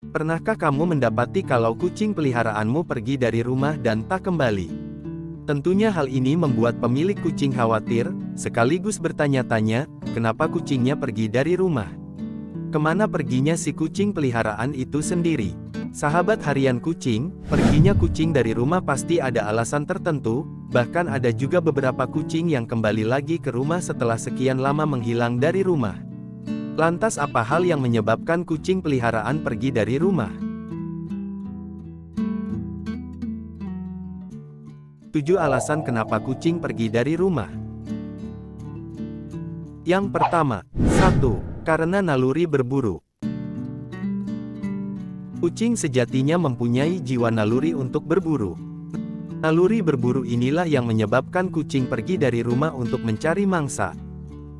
Pernahkah kamu mendapati kalau kucing peliharaanmu pergi dari rumah dan tak kembali? Tentunya hal ini membuat pemilik kucing khawatir, sekaligus bertanya-tanya, kenapa kucingnya pergi dari rumah? Kemana perginya si kucing peliharaan itu sendiri? Sahabat harian kucing, perginya kucing dari rumah pasti ada alasan tertentu, bahkan ada juga beberapa kucing yang kembali lagi ke rumah setelah sekian lama menghilang dari rumah. Lantas apa hal yang menyebabkan kucing peliharaan pergi dari rumah? 7 alasan kenapa kucing pergi dari rumah. Yang pertama, 1. Karena naluri berburu. Kucing sejatinya mempunyai jiwa naluri untuk berburu. Naluri berburu inilah yang menyebabkan kucing pergi dari rumah untuk mencari mangsa.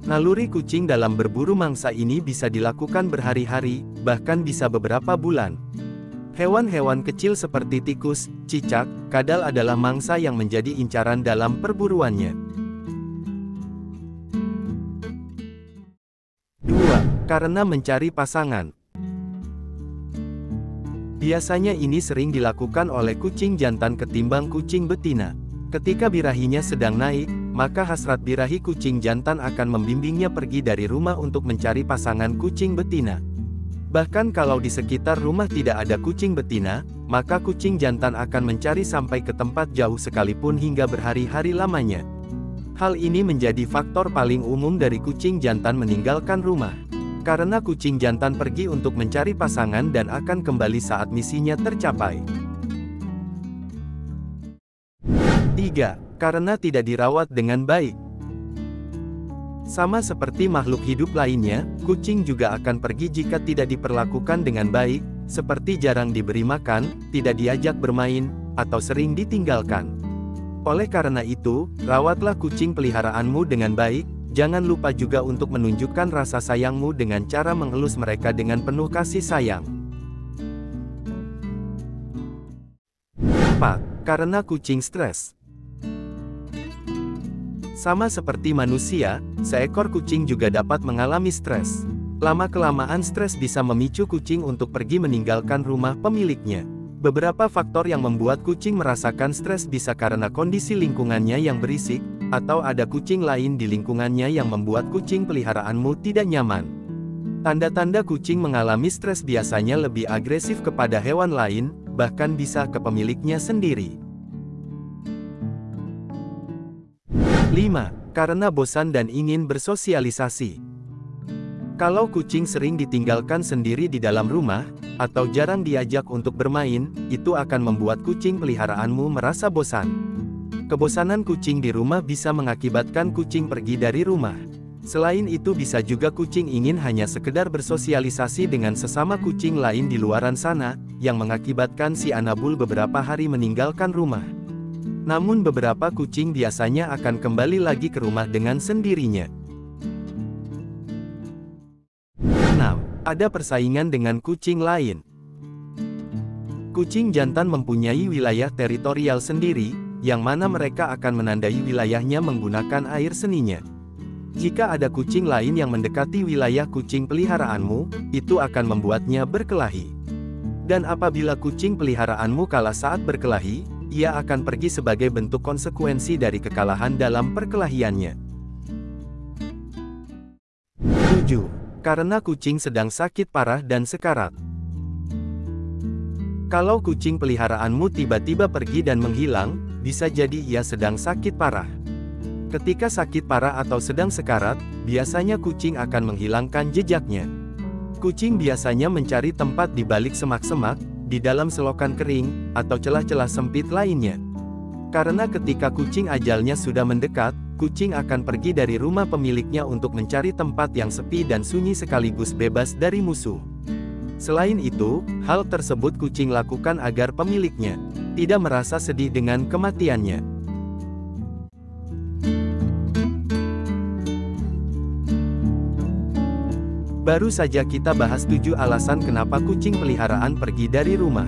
Naluri kucing dalam berburu mangsa ini bisa dilakukan berhari-hari, bahkan bisa beberapa bulan. Hewan-hewan kecil seperti tikus, cicak, kadal adalah mangsa yang menjadi incaran dalam perburuannya. 2. Karena mencari pasangan. Biasanya ini sering dilakukan oleh kucing jantan ketimbang kucing betina. Ketika birahinya sedang naik, maka hasrat birahi kucing jantan akan membimbingnya pergi dari rumah untuk mencari pasangan kucing betina. Bahkan kalau di sekitar rumah tidak ada kucing betina, maka kucing jantan akan mencari sampai ke tempat jauh sekalipun hingga berhari-hari lamanya. Hal ini menjadi faktor paling umum dari kucing jantan meninggalkan rumah. Karena kucing jantan pergi untuk mencari pasangan dan akan kembali saat misinya tercapai. 3. Karena tidak dirawat dengan baik. Sama seperti makhluk hidup lainnya, kucing juga akan pergi jika tidak diperlakukan dengan baik, seperti jarang diberi makan, tidak diajak bermain, atau sering ditinggalkan. Oleh karena itu, rawatlah kucing peliharaanmu dengan baik. Jangan lupa juga untuk menunjukkan rasa sayangmu dengan cara mengelus mereka dengan penuh kasih sayang. 4. Karena kucing stres. Sama seperti manusia, seekor kucing juga dapat mengalami stres. Lama-kelamaan stres bisa memicu kucing untuk pergi meninggalkan rumah pemiliknya. Beberapa faktor yang membuat kucing merasakan stres bisa karena kondisi lingkungannya yang berisik, atau ada kucing lain di lingkungannya yang membuat kucing peliharaanmu tidak nyaman. Tanda-tanda kucing mengalami stres biasanya lebih agresif kepada hewan lain, bahkan bisa ke pemiliknya sendiri. 5. Karena bosan dan ingin bersosialisasi. Kalau kucing sering ditinggalkan sendiri di dalam rumah, atau jarang diajak untuk bermain, itu akan membuat kucing peliharaanmu merasa bosan. Kebosanan kucing di rumah bisa mengakibatkan kucing pergi dari rumah. Selain itu bisa juga kucing ingin hanya sekedar bersosialisasi dengan sesama kucing lain di luaran sana, yang mengakibatkan si Anabul beberapa hari meninggalkan rumah. Namun beberapa kucing biasanya akan kembali lagi ke rumah dengan sendirinya. 6. Ada persaingan dengan kucing lain. Kucing jantan mempunyai wilayah teritorial sendiri, yang mana mereka akan menandai wilayahnya menggunakan air seninya. Jika ada kucing lain yang mendekati wilayah kucing peliharaanmu, itu akan membuatnya berkelahi. Dan apabila kucing peliharaanmu kalah saat berkelahi, ia akan pergi sebagai bentuk konsekuensi dari kekalahan dalam perkelahiannya. 7. Karena kucing sedang sakit parah dan sekarat. Kalau kucing peliharaanmu tiba-tiba pergi dan menghilang, bisa jadi ia sedang sakit parah. Ketika sakit parah atau sedang sekarat, biasanya kucing akan menghilangkan jejaknya. Kucing biasanya mencari tempat di balik semak-semak, di dalam selokan kering, atau celah-celah sempit lainnya. Karena ketika kucing ajalnya sudah mendekat, kucing akan pergi dari rumah pemiliknya untuk mencari tempat yang sepi dan sunyi sekaligus bebas dari musuh. Selain itu, hal tersebut kucing lakukan agar pemiliknya tidak merasa sedih dengan kematiannya. Baru saja kita bahas 7 alasan kenapa kucing peliharaan pergi dari rumah.